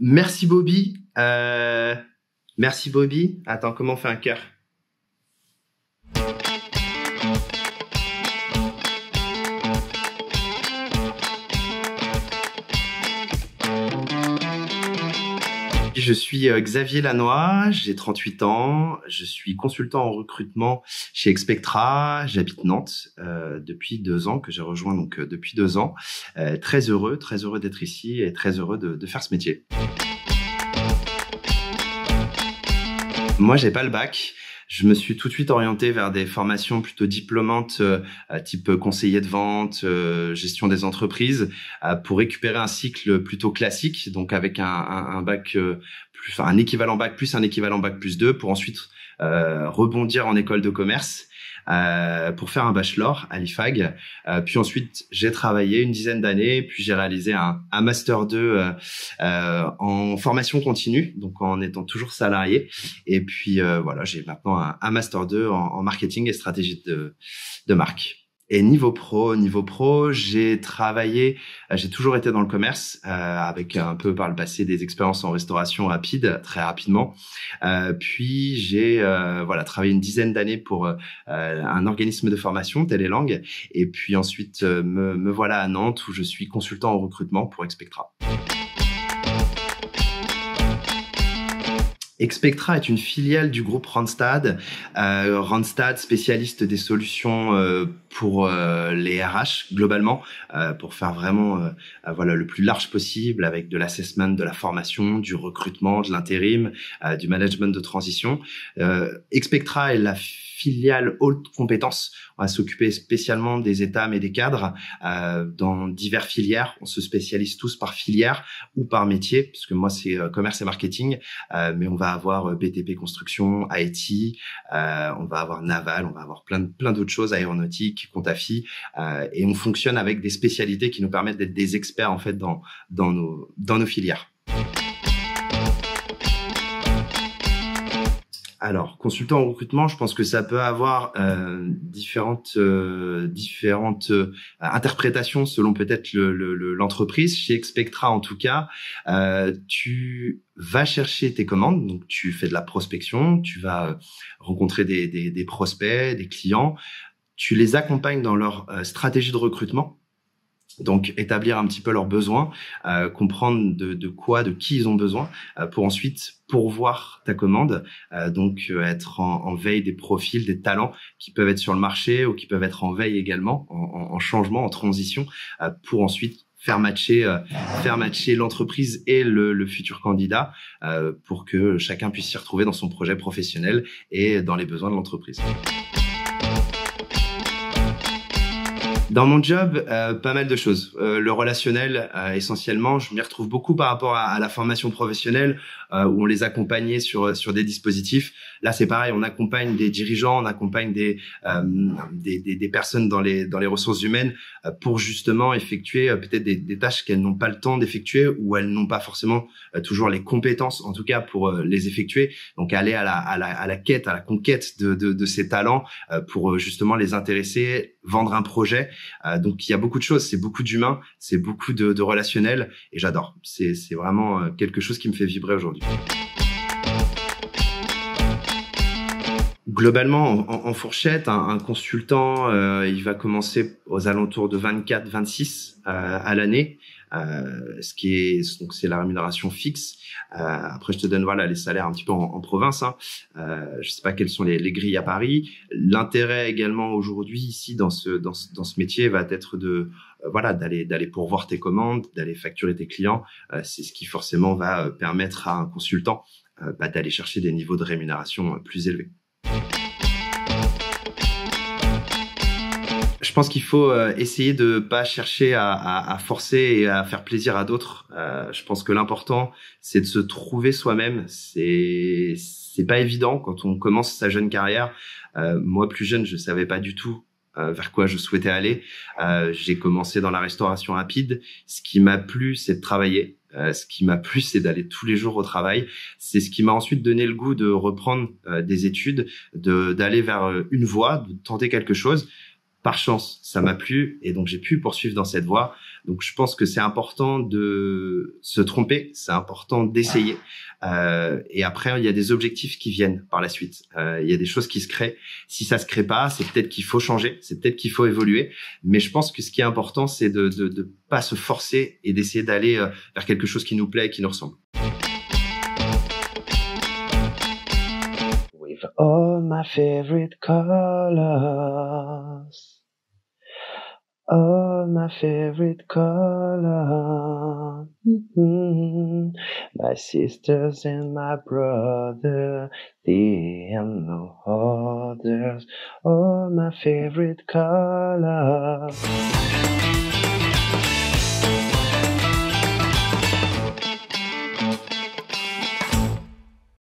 Merci Bobby. Merci Bobby. Attends, comment on fait un cœur? Je suis Xavier Lannoy, j'ai 38 ans, je suis consultant en recrutement chez Expectra, j'habite Nantes depuis 2 ans, que j'ai rejoint donc depuis 2 ans. Très heureux d'être ici et très heureux de faire ce métier. Moi, j'ai pas le bac. Je me suis tout de suite orienté vers des formations plutôt diplômantes, type conseiller de vente, gestion des entreprises, pour récupérer un cycle plutôt classique, donc avec un bac enfin, un équivalent bac plus un équivalent bac plus 2, pour ensuite rebondir en école de commerce. Pour faire un bachelor à l'IFAG. Puis ensuite, j'ai travaillé une dizaine d'années, puis j'ai réalisé un master 2 en formation continue, donc en étant toujours salarié. Et puis voilà, j'ai maintenant un master 2 en marketing et stratégie de marque. Et niveau pro, j'ai travaillé, j'ai toujours été dans le commerce, avec un peu par le passé des expériences en restauration rapide, très rapidement. Puis j'ai travaillé une dizaine d'années pour un organisme de formation, Télélangue. Et puis ensuite, me voilà à Nantes où je suis consultant en recrutement pour Expectra. Expectra est une filiale du groupe Randstad. Randstad, spécialiste des solutions pour les RH globalement, pour faire vraiment le plus large possible, avec de l'assessment, de la formation, du recrutement, de l'intérim, du management de transition. Expectra est la filiale haute compétence. On va s'occuper spécialement des états et des cadres dans diverses filières. On se spécialise tous par filière ou par métier, puisque moi c'est commerce et marketing, mais on va avoir BTP construction, IT, on va avoir naval, on va avoir plein d'autres choses, aéronautique, compta-fi, et on fonctionne avec des spécialités qui nous permettent d'être des experts en fait dans nos filières. Alors, consultant en recrutement, je pense que ça peut avoir différentes interprétations selon peut-être l'entreprise. Chez Expectra, en tout cas, tu vas chercher tes commandes, donc tu fais de la prospection, tu vas rencontrer des prospects, des clients, tu les accompagnes dans leur stratégie de recrutement. Donc, établir un petit peu leurs besoins, comprendre de qui ils ont besoin, pour ensuite pourvoir ta commande. Donc, être en veille des profils, des talents qui peuvent être sur le marché ou qui peuvent être en veille également, en changement, en transition, pour ensuite faire matcher l'entreprise et le futur candidat, pour que chacun puisse s'y retrouver dans son projet professionnel et dans les besoins de l'entreprise. Dans mon job, pas mal de choses. Le relationnel, essentiellement, je m'y retrouve beaucoup par rapport à la formation professionnelle, où on les accompagnait sur des dispositifs. Là, c'est pareil, on accompagne des dirigeants, on accompagne des personnes dans les ressources humaines, pour justement effectuer peut-être des tâches qu'elles n'ont pas le temps d'effectuer, ou elles n'ont pas forcément toujours les compétences, en tout cas, pour les effectuer. Donc, aller à la quête, à la conquête de ces talents, pour justement les intéresser, vendre un projet. Donc il y a beaucoup de choses, c'est beaucoup d'humains, c'est beaucoup de relationnel, et j'adore. C'est vraiment quelque chose qui me fait vibrer aujourd'hui. Globalement, en fourchette, un consultant, il va commencer aux alentours de 24-26 à l'année, donc c'est la rémunération fixe. Après, je te donne les salaires un petit peu en province. Je sais pas quelles sont les grilles à Paris. L'intérêt également aujourd'hui ici dans ce métier va être d'aller pourvoir tes commandes, d'aller facturer tes clients. C'est ce qui forcément va permettre à un consultant d'aller chercher des niveaux de rémunération plus élevés. Je pense qu'il faut essayer de pas chercher à forcer et à faire plaisir à d'autres. Je pense que l'important, c'est de se trouver soi-même. C'est pas évident quand on commence sa jeune carrière. Moi, plus jeune, je savais pas du tout vers quoi je souhaitais aller. J'ai commencé dans la restauration rapide. Ce qui m'a plu, c'est de travailler. Ce qui m'a plu, c'est d'aller tous les jours au travail. C'est ce qui m'a ensuite donné le goût de reprendre des études, d'aller vers une voie, de tenter quelque chose. Par chance, ça m'a plu, et donc j'ai pu poursuivre dans cette voie. Donc, je pense que c'est important de se tromper, c'est important d'essayer. Et après, il y a des objectifs qui viennent par la suite. Il y a des choses qui se créent. Si ça se crée pas, c'est peut-être qu'il faut changer, c'est peut-être qu'il faut évoluer. Mais je pense que ce qui est important, c'est de pas se forcer et d'essayer d'aller vers quelque chose qui nous plaît, qui nous ressemble. With all my favorite colors, all my favorite colors, my sisters and my brother, they have no others, all my favorite colors.